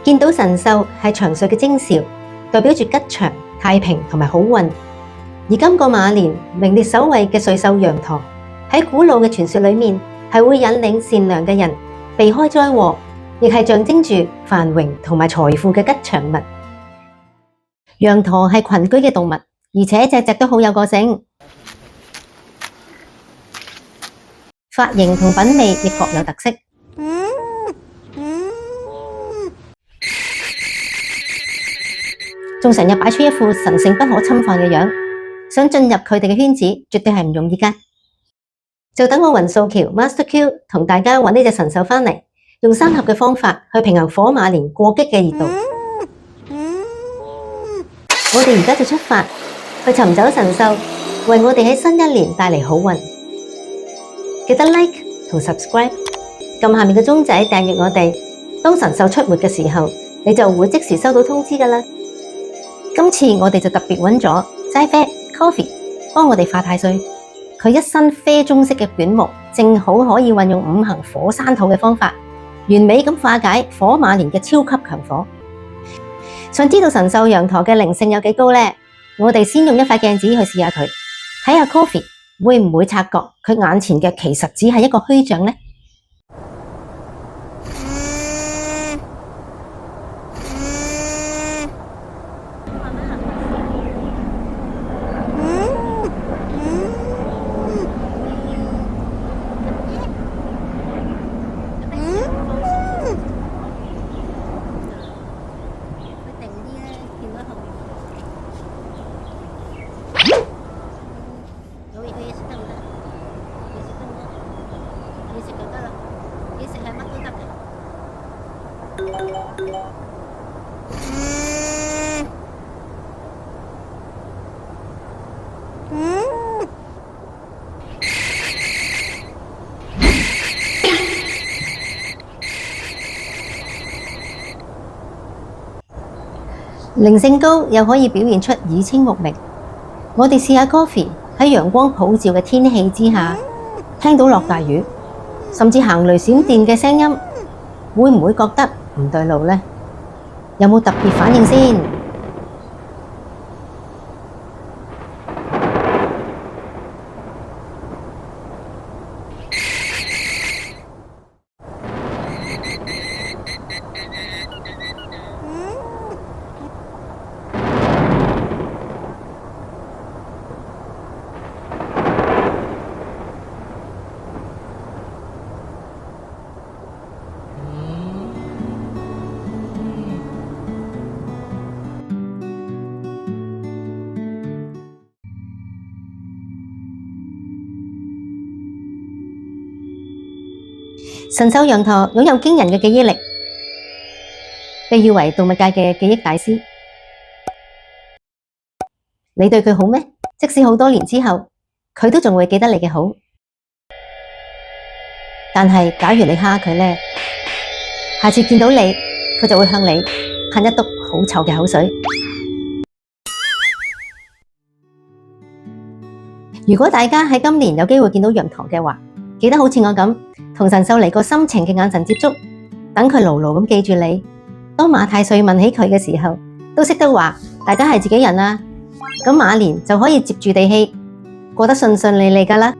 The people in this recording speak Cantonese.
見到神獸係長歲嘅徵兆，代表住吉祥、太平同埋好運。而今個馬年名列首位嘅瑞獸羊駝，喺古老嘅傳說裏面係會引領善良嘅人避開災禍，亦係象徵住繁榮同埋財富嘅吉祥物。羊駝係群居嘅動物，而且隻隻都好有個性，髮型同品味亦各有特色。仲成日擺出一副神聖不可侵犯嘅樣，想進入佢哋嘅圈子，絕對係唔容易㗎。就等我雲素橋 Master Q 同大家揾呢隻神獸返嚟，用三合嘅方法去平衡火馬年過激嘅熱度。我哋而家就出發去尋找神獸，為我哋喺新一年帶嚟好運。記得 like 同 subscribe， 撳下面嘅鐘仔訂閱我哋。當神獸出沒嘅時候，你就會即時收到通知㗎啦。今次我哋就特別揾咗齋啡 Coffee 幫我哋化太歲。佢一身啡棕色嘅卷毛，正好可以運用五行火山土嘅方法，完美咁化解火馬年嘅超級強火。想知道神獸羊駝嘅靈性有幾高呢？我哋先用一塊鏡子去試下佢，睇下 Coffee 會唔會察覺佢眼前嘅其實只係一個虛像呢？靈性高又可以表現出耳清目明。我哋試下 Coffee 喺陽光普照嘅天氣之下，聽到落大雨，甚至行雷閃電嘅聲音，會唔會覺得唔對路呢？有冇特別反應先？神獸羊駝擁有驚人嘅記憶力，被譽為動物界嘅記憶大師。你對佢好咩？即使好多年之後，佢都仲會記得你嘅好。但係假如你蝦佢呢，下次見到你，佢就會向你噴一篤好臭嘅口水。如果大家喺今年有機會見到羊駝嘅話，記得好似我咁，同神獸嚟個深情嘅眼神接觸，等佢牢牢咁記住你。當馬太歲問起佢嘅時候，都識得話大家係自己人啦。咁馬年就可以接住地氣，過得順順利利㗎啦。